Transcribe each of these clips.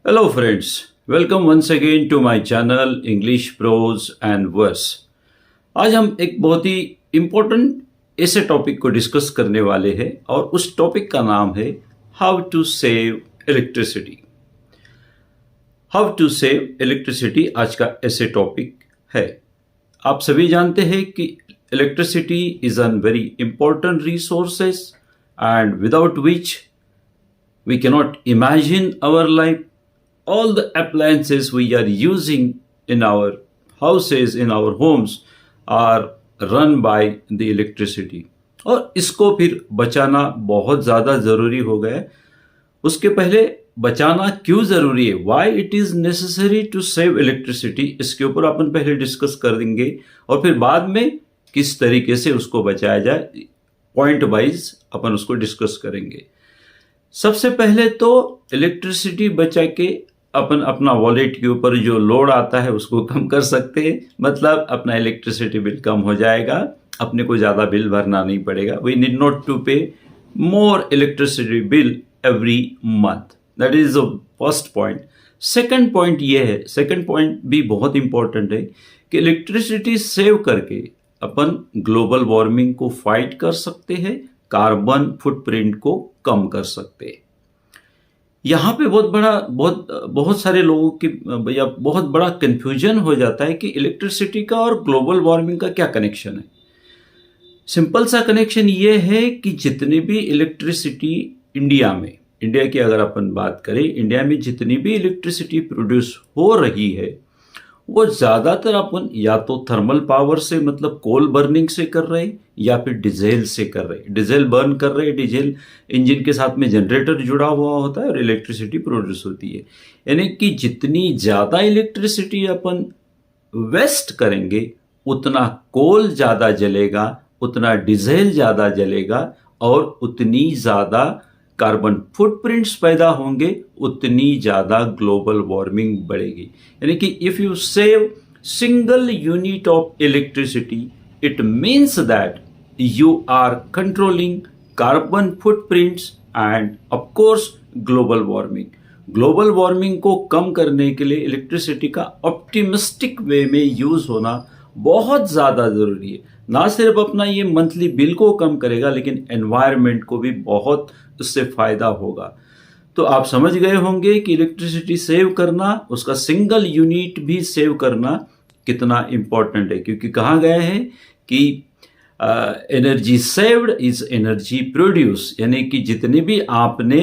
Hello friends, welcome once again to my channel English Prose and Verse। आज हम एक बहुत ही इम्पोर्टेंट ऐसे टॉपिक को डिस्कस करने वाले हैं और उस टॉपिक का नाम है how to save electricity. How to save electricity आज का ऐसे टॉपिक है। आप सभी जानते हैं कि electricity is an very important resources and without which we cannot imagine our life. All the appliances we are using in our houses, in our homes are run by the electricity. और इसको फिर बचाना बहुत ज़्यादा ज़रूरी हो गया है। उसके पहले बचाना क्यों ज़रूरी है, why it is necessary to save electricity, इसके ऊपर अपन पहले डिस्कस कर देंगे और फिर बाद में किस तरीके से उसको बचाया जाए पॉइंट वाइज अपन उसको डिस्कस करेंगे। सबसे पहले तो इलेक्ट्रिसिटी बचा के अपन अपना वॉलेट के ऊपर जो लोड आता है उसको कम कर सकते हैं। मतलब अपना इलेक्ट्रिसिटी बिल कम हो जाएगा, अपने को ज़्यादा बिल भरना नहीं पड़ेगा। We need not to pay more electricity bill every month. That is the first point. Second point ये है, सेकंड पॉइंट भी बहुत इंपॉर्टेंट है कि इलेक्ट्रिसिटी सेव करके अपन ग्लोबल वार्मिंग को फाइट कर सकते हैं, कार्बन फुटप्रिंट को कम कर सकते हैं। यहाँ पे बहुत सारे लोगों की या बहुत बड़ा कंफ्यूजन हो जाता है कि इलेक्ट्रिसिटी का और ग्लोबल वार्मिंग का क्या कनेक्शन है। सिंपल सा कनेक्शन ये है कि जितनी भी इलेक्ट्रिसिटी इंडिया की अगर अपन बात करें, इंडिया में जितनी भी इलेक्ट्रिसिटी प्रोड्यूस हो रही है वो ज़्यादातर अपन या तो थर्मल पावर से मतलब कोल बर्निंग से कर रहे हैं या फिर डीजल से कर रहे हैं। डीजल बर्न कर रहे हैं, डीजल इंजन के साथ में जनरेटर जुड़ा हुआ होता है और इलेक्ट्रिसिटी प्रोड्यूस होती है। यानी कि जितनी ज़्यादा इलेक्ट्रिसिटी अपन वेस्ट करेंगे उतना कोल ज़्यादा जलेगा, उतना डीजल ज़्यादा जलेगा और उतनी ज़्यादा कार्बन फुटप्रिंट्स पैदा होंगे, उतनी ज़्यादा ग्लोबल वार्मिंग बढ़ेगी। यानी कि if you save single unit of electricity it means that you are controlling carbon footprints and of course global warming। Global warming को कम करने के लिए इलेक्ट्रिसिटी का ऑप्टिमिस्टिक वे में यूज होना बहुत ज़्यादा ज़रूरी है। ना सिर्फ अपना ये मंथली बिल को कम करेगा लेकिन एनवायरनमेंट को भी बहुत उससे फ़ायदा होगा। तो आप समझ गए होंगे कि इलेक्ट्रिसिटी सेव करना, उसका सिंगल यूनिट भी सेव करना कितना इम्पोर्टेंट है, क्योंकि कहा गया है कि energy saved is energy produce. यानी कि जितनी भी आपने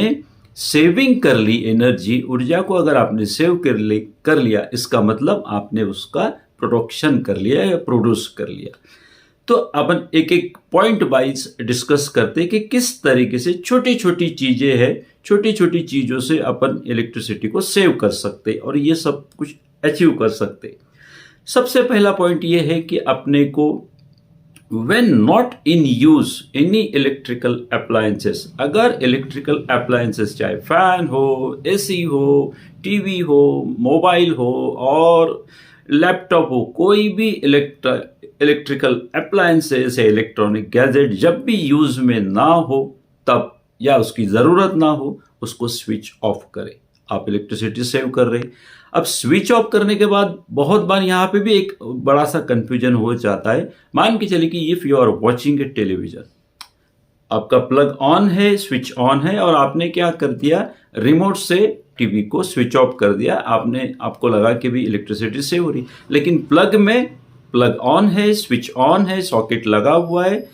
सेविंग कर ली एनर्जी, ऊर्जा को अगर आपने सेव कर लिया इसका मतलब आपने उसका प्रोडक्शन कर लिया या प्रोड्यूस कर लिया। तो अपन एक एक पॉइंट वाइज डिस्कस करते कि किस तरीके से छोटी छोटी चीज़ें हैं, छोटी छोटी चीज़ों से अपन इलेक्ट्रिसिटी को सेव कर सकते और ये सब कुछ अचीव कर सकते। सबसे पहला पॉइंट ये है कि अपने को when not in use any electrical appliances, अगर electrical appliances चाहे फैन हो, एसी हो, टीवी हो, मोबाइल हो और लैपटॉप हो, कोई भी इलेक्ट्रिकल अप्लायंसेस है, इलेक्ट्रॉनिक गैजेट जब भी यूज में ना हो तब या उसकी ज़रूरत ना हो उसको स्विच ऑफ करें। आप इलेक्ट्रिसिटी सेव कर रहे। अब स्विच ऑफ करने के बाद बहुत बार यहाँ पे भी एक बड़ा सा कंफ्यूजन हो जाता है। मान के चलिए कि if you are watching a television, आपका प्लग ऑन है, स्विच ऑन है और आपने क्या कर दिया, रिमोट से टीवी को स्विच ऑफ कर दिया। आपको लगा कि भी इलेक्ट्रिसिटी सेव हो रही, लेकिन प्लग ऑन है, स्विच ऑन है, सॉकेट लगा हुआ है,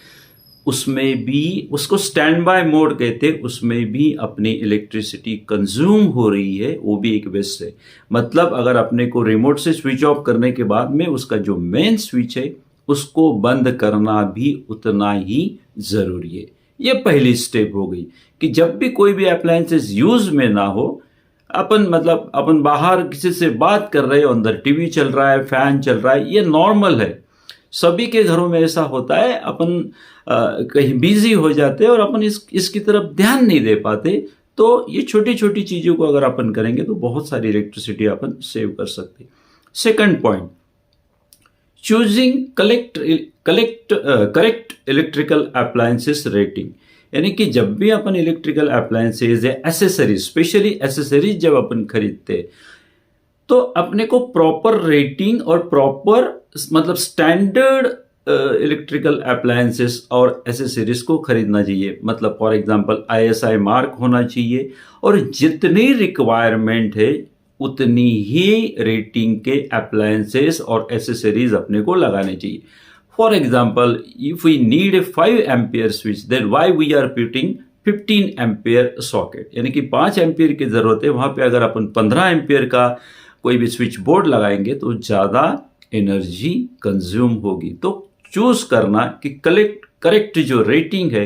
उसमें भी उसको स्टैंड बाय मोड कहते हैं, उसमें भी अपनी इलेक्ट्रिसिटी कंज्यूम हो रही है, वो भी एक वेस्ट है। मतलब अगर अपने को रिमोट से स्विच ऑफ करने के बाद में उसका जो मेन स्विच है उसको बंद करना भी उतना ही ज़रूरी है। ये पहली स्टेप हो गई कि जब भी कोई भी अप्लायंसेस यूज में ना हो, अपन बाहर किसी से बात कर रहे हो, अंदर टीवी चल रहा है, फैन चल रहा है, ये नॉर्मल है, सभी के घरों में ऐसा होता है। अपन कहीं बिजी हो जाते हैं और अपन इसकी तरफ ध्यान नहीं दे पाते। तो ये छोटी छोटी चीज़ों को अगर अपन करेंगे तो बहुत सारी इलेक्ट्रिसिटी अपन सेव कर सकते हैं। Second point, choosing correct electrical appliances rating, यानी कि जब भी अपन इलेक्ट्रिकल अप्लायंसेस या एसेसरीज, स्पेशली एसेसरीज जब अपन खरीदते तो अपने को प्रॉपर रेटिंग और प्रॉपर मतलब स्टैंडर्ड इलेक्ट्रिकल अप्लायंसेस और एसेसरीज को खरीदना चाहिए। मतलब फॉर एग्जांपल ISI मार्क होना चाहिए और जितनी रिक्वायरमेंट है उतनी ही रेटिंग के अप्लायंसेस और एसेसरीज अपने को लगाने चाहिए। For example if we need a 5 ampere switch then why we are putting 15 ampere socket, यानी कि 5 एम्पियर की जरूरत है, वहां पे अगर अपन 15 एम्पियर का कोई भी स्विच बोर्ड लगाएंगे तो ज़्यादा एनर्जी कंज्यूम होगी। तो चूज करना कि करेक्ट जो रेटिंग है,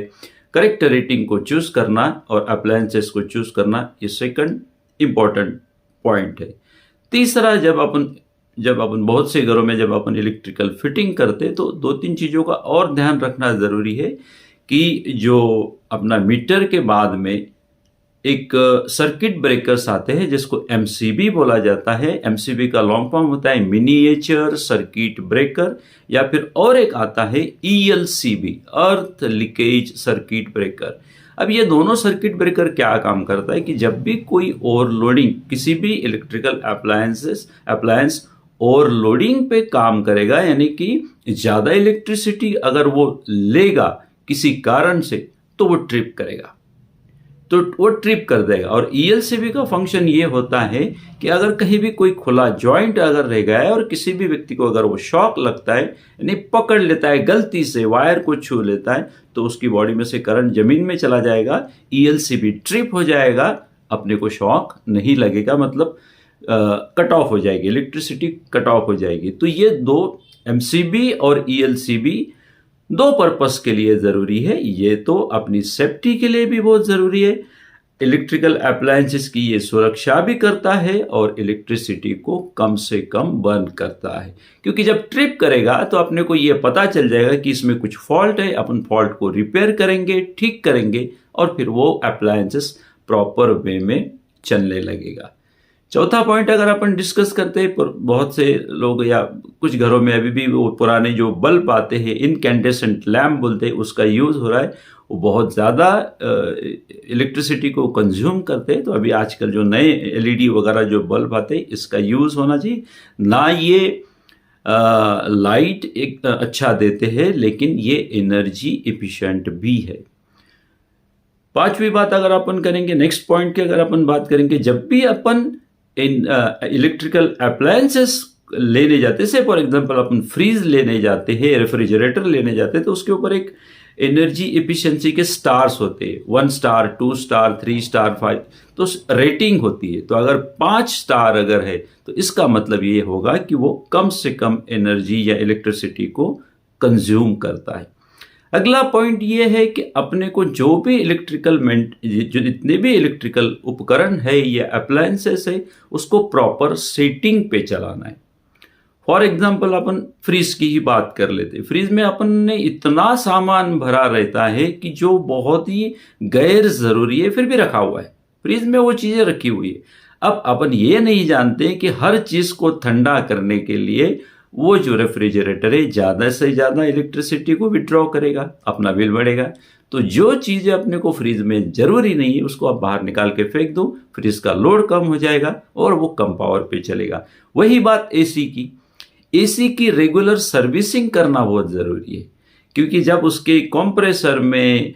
करेक्ट रेटिंग को चूज करना और अप्लायंसेस को चूज करना, ये सेकंड इंपॉर्टेंट पॉइंट है। तीसरा, जब अपन बहुत से घरों में जब अपन इलेक्ट्रिकल फिटिंग करते तो 2-3 चीज़ों का और ध्यान रखना ज़रूरी है कि जो अपना मीटर के बाद में एक सर्किट ब्रेकर्स आते हैं जिसको MCB बोला जाता है। MCB का लॉन्ग फॉर्म होता है मिनिएचर सर्किट ब्रेकर, या फिर और एक आता है ELCB, अर्थ लीकेज सर्किट ब्रेकर। अब ये दोनों सर्किट ब्रेकर क्या काम करता है कि जब भी कोई ओवरलोडिंग, किसी भी इलेक्ट्रिकल अप्लायंस ओवरलोडिंग पे काम करेगा, यानी कि ज़्यादा इलेक्ट्रिसिटी अगर वो लेगा किसी कारण से तो वो ट्रिप करेगा, तो वो ट्रिप कर देगा। और ELCB का फंक्शन ये होता है कि अगर कहीं भी कोई खुला जॉइंट अगर रह गया है और किसी भी व्यक्ति को अगर वो शॉक लगता है, यानी पकड़ लेता है, गलती से वायर को छू लेता है, तो उसकी बॉडी में से करंट जमीन में चला जाएगा, ELCB ट्रिप हो जाएगा, अपने को शॉक नहीं लगेगा, मतलब कट ऑफ हो जाएगी, इलेक्ट्रिसिटी कट ऑफ हो जाएगी। तो ये दो MCB और ELCB दो पर्पस के लिए ज़रूरी है। ये तो अपनी सेफ्टी के लिए भी बहुत ज़रूरी है, इलेक्ट्रिकल अप्लायंसेस की ये सुरक्षा भी करता है और इलेक्ट्रिसिटी को कम से कम बर्न करता है, क्योंकि जब ट्रिप करेगा तो अपने को ये पता चल जाएगा कि इसमें कुछ फॉल्ट है, अपन फॉल्ट को रिपेयर करेंगे, ठीक करेंगे और फिर वो अप्लायंसेस प्रॉपर वे में चलने लगेगा। चौथा पॉइंट अगर अपन डिस्कस करते हैं, बहुत से लोग या कुछ घरों में अभी भी वो पुराने जो बल्ब आते हैं, इनकैंडेसेंट लैम्प बोलते हैं, उसका यूज़ हो रहा है, वो बहुत ज़्यादा इलेक्ट्रिसिटी को कंज्यूम करते हैं। तो अभी आजकल जो नए LED वगैरह जो बल्ब आते हैं, इसका यूज़ होना चाहिए। ना ये लाइट एक अच्छा देते हैं, लेकिन ये एनर्जी एफिशिएंट भी है। पांचवी बात अगर अपन करेंगे, नेक्स्ट पॉइंट की अगर अपन बात करेंगे, जब भी अपन इन इलेक्ट्रिकल अप्लायंसेस लेने जाते, से फॉर एग्जांपल अपन फ्रीज लेने जाते हैं, रेफ्रिजरेटर लेने जाते हैं, तो उसके ऊपर एक एनर्जी एफिशिएंसी के स्टार्स होते हैं, 1 स्टार, 2 स्टार, 3 स्टार, 5, तो रेटिंग होती है। तो अगर 5 स्टार अगर है तो इसका मतलब ये होगा कि वो कम से कम एनर्जी या इलेक्ट्रिसिटी को कंज्यूम करता है। अगला पॉइंट ये है कि अपने को जो भी जो जितने भी इलेक्ट्रिकल उपकरण है या अप्लायंसेस है, उसको प्रॉपर सेटिंग पे चलाना है। फॉर एग्जांपल अपन फ्रिज की ही बात कर लेते हैं। फ्रिज में अपन ने इतना सामान भरा रहता है कि जो बहुत ही गैर जरूरी है फिर भी रखा हुआ है, फ्रिज में वो चीज़ें रखी हुई है। अब अपन ये नहीं जानते कि हर चीज़ को ठंडा करने के लिए वो जो रेफ्रिजरेटर है ज़्यादा से ज़्यादा इलेक्ट्रिसिटी को विड्रॉ करेगा, अपना बिल बढ़ेगा। तो जो चीज़ें अपने को फ्रिज में ज़रूरी नहीं है उसको आप बाहर निकाल के फेंक दो, फ्रिज का लोड कम हो जाएगा और वो कम पावर पे चलेगा। वही बात एसी की रेगुलर सर्विसिंग करना बहुत ज़रूरी है, क्योंकि जब उसके कंप्रेसर में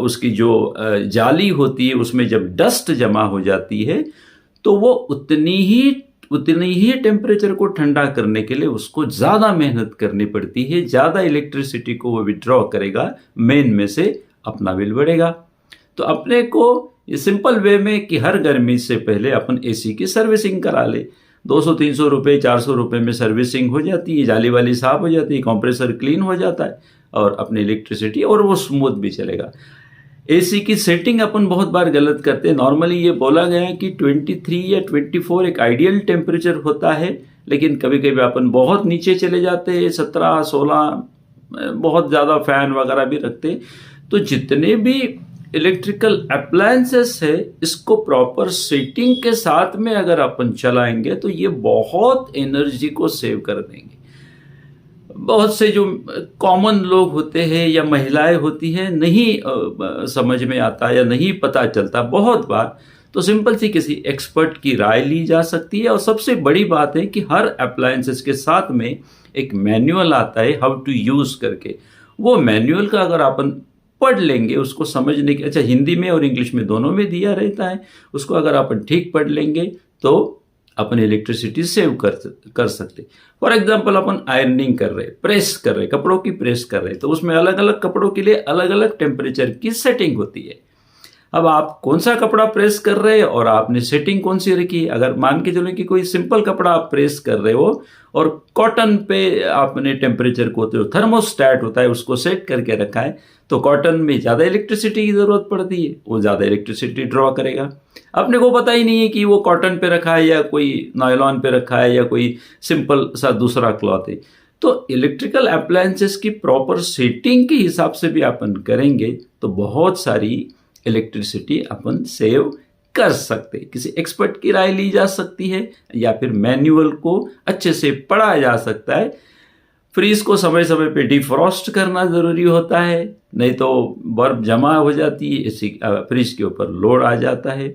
उसकी जो जाली होती है उसमें जब डस्ट जमा हो जाती है तो वो उतनी ही टेम्परेचर को ठंडा करने के लिए उसको ज़्यादा मेहनत करनी पड़ती है, ज़्यादा इलेक्ट्रिसिटी को वो विड्रॉ करेगा, मेन में से अपना बिल बढ़ेगा। तो अपने को ये सिंपल वे में कि हर गर्मी से पहले अपन एसी की सर्विसिंग करा ले, 200-300 रुपये 400 रुपये में सर्विसिंग हो जाती है, जाली वाली साफ हो जाती है, कंप्रेसर क्लीन हो जाता है और अपनी इलेक्ट्रिसिटी और वो स्मूथ भी चलेगा। एसी की सेटिंग अपन बहुत बार गलत करते हैं। नॉर्मली ये बोला गया है कि 23 या 24 एक आइडियल टेम्परेचर होता है, लेकिन कभी कभी अपन बहुत नीचे चले जाते हैं, 17-16, बहुत ज़्यादा फैन वगैरह भी रखते हैं। तो जितने भी इलेक्ट्रिकल अप्लायंसेस है इसको प्रॉपर सेटिंग के साथ में अगर अपन चलाएंगे तो ये बहुत एनर्जी को सेव कर देंगे। बहुत से जो कॉमन लोग होते हैं या महिलाएं होती हैं, नहीं समझ में आता या नहीं पता चलता बहुत बार, तो सिंपल सी किसी एक्सपर्ट की राय ली जा सकती है। और सबसे बड़ी बात है कि हर अप्लायंसेस के साथ में एक मैनुअल आता है हाउ टू यूज़ करके। वो मैनुअल का अगर अपन पढ़ लेंगे, उसको समझने की, अच्छा हिंदी में और इंग्लिश में दोनों में दिया रहता है, उसको अगर अपन ठीक पढ़ लेंगे तो अपन इलेक्ट्रिसिटी सेव कर सकते। फॉर एग्जाम्पल अपन आयरनिंग कर रहे, प्रेस कर रहे, कपड़ों की प्रेस कर रहे, तो उसमें अलग अलग कपड़ों के लिए अलग अलग टेम्परेचर की सेटिंग होती है। अब आप कौन सा कपड़ा प्रेस कर रहे हैं और आपने सेटिंग कौन सी रखी, अगर मान के चलो कि कोई सिंपल कपड़ा आप प्रेस कर रहे हो और कॉटन पे आपने टेम्परेचर को, जो थर्मोस्टैट होता है उसको सेट करके रखा है, तो कॉटन में ज़्यादा इलेक्ट्रिसिटी की ज़रूरत पड़ती है, वो ज़्यादा इलेक्ट्रिसिटी ड्रॉ करेगा। अपने को पता ही नहीं है कि वो कॉटन पे रखा है या कोई नायलॉन पे रखा है या कोई सिंपल सा दूसरा क्लॉथ है। तो इलेक्ट्रिकल अप्लायंसेस की प्रॉपर सेटिंग के हिसाब से भी अपन करेंगे तो बहुत सारी इलेक्ट्रिसिटी अपन सेव कर सकते। किसी एक्सपर्ट की राय ली जा सकती है या फिर मैनुअल को अच्छे से पढ़ा जा सकता है। फ्रीज को समय समय पे डिफ्रॉस्ट करना ज़रूरी होता है, नहीं तो बर्फ जमा हो जाती है, इसी फ्रीज के ऊपर लोड आ जाता है।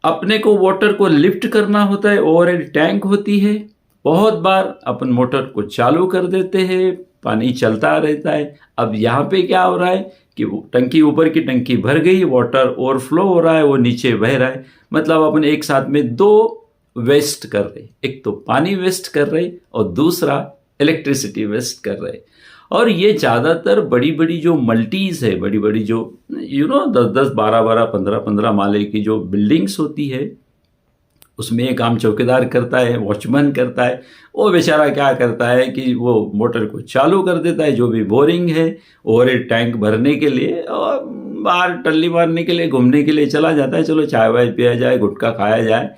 अपने को वाटर को लिफ्ट करना होता है, ओवरहेड टैंक होती है, बहुत बार अपन मोटर को चालू कर देते हैं, पानी चलता रहता है। अब यहाँ पे क्या हो रहा है कि टंकी, ऊपर की टंकी भर गई, वाटर ओवरफ्लो हो रहा है, वो नीचे बह रहा है, मतलब अपन एक साथ में दो वेस्ट कर रहे, एक तो पानी वेस्ट कर रहे और दूसरा इलेक्ट्रिसिटी वेस्ट कर रहे। और ये ज़्यादातर बड़ी बड़ी जो मल्टीज़ है, बड़ी बड़ी जो 10-10, 12-12, 15-15 माले की जो बिल्डिंग्स होती है, उसमें एक काम चौकीदार करता है, वॉचमैन करता है। वो बेचारा क्या करता है कि वो मोटर को चालू कर देता है, जो भी बोरिंग है ओवरहेड टैंक भरने के लिए, और बाहर टल्ली मारने के लिए, घूमने के लिए चला जाता है, चलो चाय वाय पिया जाए, गुटखा खाया जाए।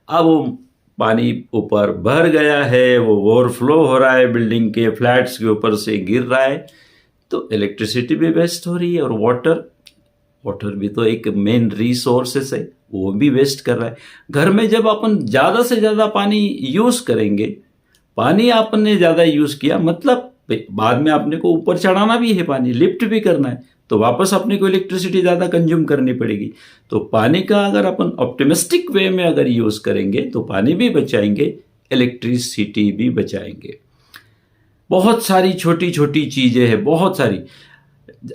अब वो पानी ऊपर भर गया है, वो ओवरफ्लो हो रहा है, बिल्डिंग के फ्लैट्स के ऊपर से गिर रहा है, तो इलेक्ट्रिसिटी भी वेस्ट हो रही है। और वाटर भी तो एक मेन रिसोर्सेस है, वो भी वेस्ट कर रहा है। घर में जब अपन ज़्यादा से ज़्यादा पानी यूज़ करेंगे, पानी आपने ज़्यादा यूज़ किया, मतलब बाद में आपने को ऊपर चढ़ाना भी है, पानी लिफ्ट भी करना है, तो वापस अपने को इलेक्ट्रिसिटी ज़्यादा कंज्यूम करनी पड़ेगी। तो पानी का अगर अपन ऑप्टिमिस्टिक वे में अगर यूज़ करेंगे तो पानी भी बचाएंगे, इलेक्ट्रिसिटी भी बचाएंगे। बहुत सारी छोटी छोटी चीज़ें हैं, बहुत सारी।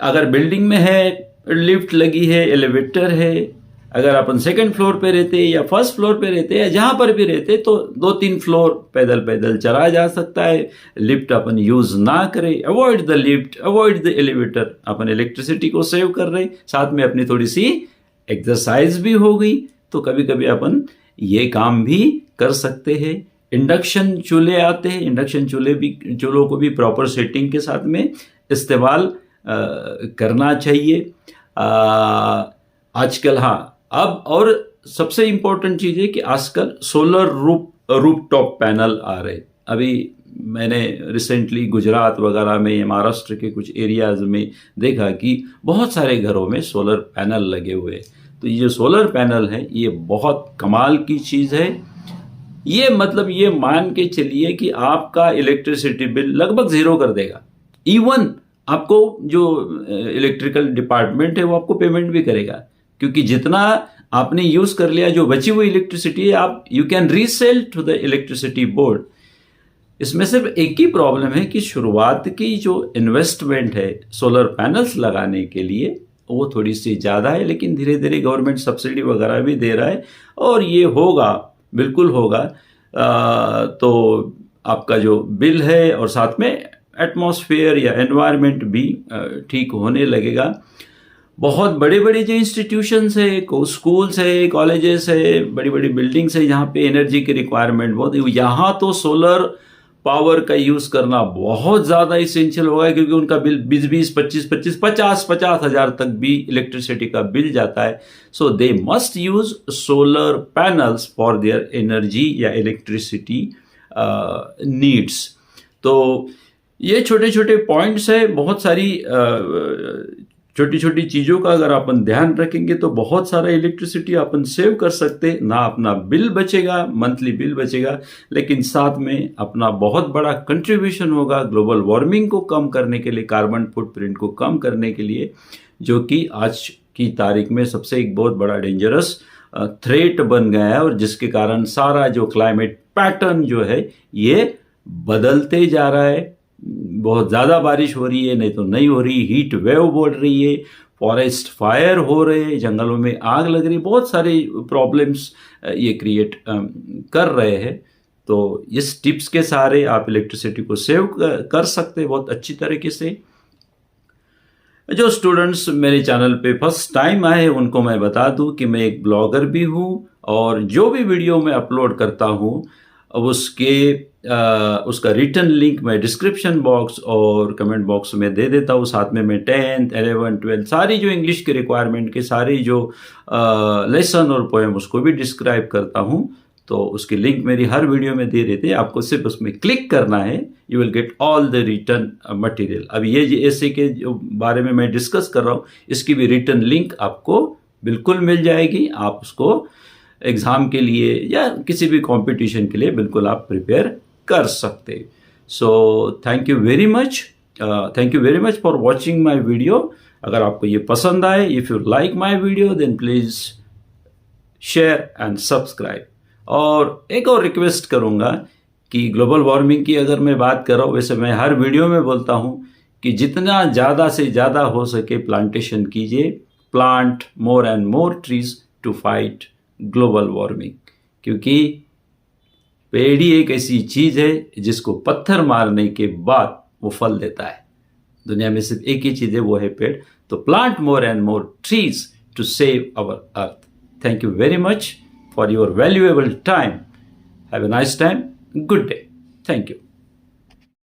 अगर बिल्डिंग में है, लिफ्ट लगी है, एलिवेटर है, अगर अपन सेकंड फ्लोर पे रहते या फर्स्ट फ्लोर पे रहते या जहाँ पर भी रहते, तो 2-3 फ्लोर पैदल पैदल चला जा सकता है। लिफ्ट अपन यूज़ ना करें, avoid the lift, avoid the elevator. Upon electricity को सेव कर रहे, साथ में अपनी थोड़ी सी एक्सरसाइज भी हो गई, तो कभी कभी अपन ये काम भी कर सकते हैं। इंडक्शन चूल्हे आते हैं, इंडक्शन चूल्हों को भी प्रॉपर सेटिंग के साथ में इस्तेमाल करना चाहिए। आजकल, हाँ, अब और सबसे इम्पोर्टेंट चीज़ है कि आजकल सोलर रूफ टॉप पैनल आ रहे। अभी मैंने रिसेंटली गुजरात वगैरह में, महाराष्ट्र के कुछ एरियाज़ में देखा कि बहुत सारे घरों में सोलर पैनल लगे हुए हैं। तो ये सोलर पैनल है, ये बहुत कमाल की चीज़ है। ये मतलब ये मान के चलिए कि आपका इलेक्ट्रिसिटी बिल लगभग ज़ीरो कर देगा। इवन आपको जो इलेक्ट्रिकल डिपार्टमेंट है वो आपको पेमेंट भी करेगा, क्योंकि जितना आपने यूज़ कर लिया, जो बची हुई इलेक्ट्रिसिटी है, आप you can resell to the electricity board. इसमें सिर्फ एक ही प्रॉब्लम है कि शुरुआत की जो इन्वेस्टमेंट है सोलर पैनल्स लगाने के लिए, वो थोड़ी सी ज़्यादा है, लेकिन धीरे धीरे गवर्नमेंट सब्सिडी वगैरह भी दे रहा है और ये होगा, बिल्कुल होगा। तो आपका जो बिल है और साथ में एटमॉस्फेयर या एनवायरनमेंट भी ठीक होने लगेगा। बहुत बड़े बड़े जो इंस्टीट्यूशंस है, स्कूल्स है, कॉलेजेस है, बड़ी बड़ी बिल्डिंग्स है, यहाँ पे एनर्जी की रिक्वायरमेंट बहुत है, यहाँ तो सोलर पावर का यूज़ करना बहुत ज़्यादा इसेंशियल होगा, क्योंकि उनका बिल 20-20, 25-25, 50-50 हज़ार तक भी इलेक्ट्रिसिटी का बिल जाता है। So they must use solar panels for their energy या इलेक्ट्रिसिटी नीड्स। तो ये छोटे छोटे पॉइंट्स है, बहुत सारी छोटी छोटी चीज़ों का अगर अपन ध्यान रखेंगे तो बहुत सारा इलेक्ट्रिसिटी अपन सेव कर सकते, ना अपना बिल बचेगा, मंथली बिल बचेगा, लेकिन साथ में अपना बहुत बड़ा कंट्रीब्यूशन होगा ग्लोबल वार्मिंग को कम करने के लिए, कार्बन फुटप्रिंट को कम करने के लिए, जो कि आज की तारीख में सबसे एक बहुत बड़ा डेंजरस थ्रेट बन गया है, और जिसके कारण सारा जो क्लाइमेट पैटर्न जो है ये बदलते जा रहा है। बहुत ज़्यादा बारिश हो रही है, नहीं तो नहीं हो रही, हीट वेव बढ़ रही है, फॉरेस्ट फायर हो रहे हैं, जंगलों में आग लग रही है, बहुत सारी प्रॉब्लम्स ये क्रिएट कर रहे हैं। तो इस टिप्स के सहारे आप इलेक्ट्रिसिटी को सेव कर सकते हैं बहुत अच्छी तरीके से। जो स्टूडेंट्स मेरे चैनल पे फर्स्ट टाइम आए हैं उनको मैं बता दूं कि मैं एक ब्लॉगर भी हूं, और जो भी वीडियो मैं अपलोड करता हूं उसका रिटर्न लिंक मैं डिस्क्रिप्शन बॉक्स और कमेंट बॉक्स में दे देता हूँ। साथ में मैं 10th 11th 12th सारी जो इंग्लिश के रिक्वायरमेंट के सारी जो लेसन और पोएम उसको भी डिस्क्राइब करता हूँ। तो उसकी लिंक मेरी हर वीडियो में दे देते हैं, आपको सिर्फ उसमें क्लिक करना है, you will get all the return material. अब ये ऐसे के जो बारे में मैं डिस्कस कर रहा हूँ, इसकी भी रिटर्न लिंक आपको बिल्कुल मिल जाएगी। आप उसको एग्ज़ाम के लिए या किसी भी कंपटीशन के लिए बिल्कुल आप प्रिपेयर कर सकते। So thank you very much for watching my video. अगर आपको ये पसंद आए, if you like my video then please share and subscribe. और एक और रिक्वेस्ट करूँगा कि ग्लोबल वार्मिंग की अगर मैं बात कर रहा हूँ, वैसे मैं हर वीडियो में बोलता हूँ कि जितना ज़्यादा से ज़्यादा हो सके प्लांटेशन कीजिए, plant more and more trees to fight global warming, क्योंकि पेड़ ही एक ऐसी चीज़ है जिसको पत्थर मारने के बाद वो फल देता है। दुनिया में सिर्फ एक ही चीज़ है, वो है पेड़। तो plant more and more trees to save our earth. Thank you very much for your valuable time. Have a nice time. Good day. Thank you.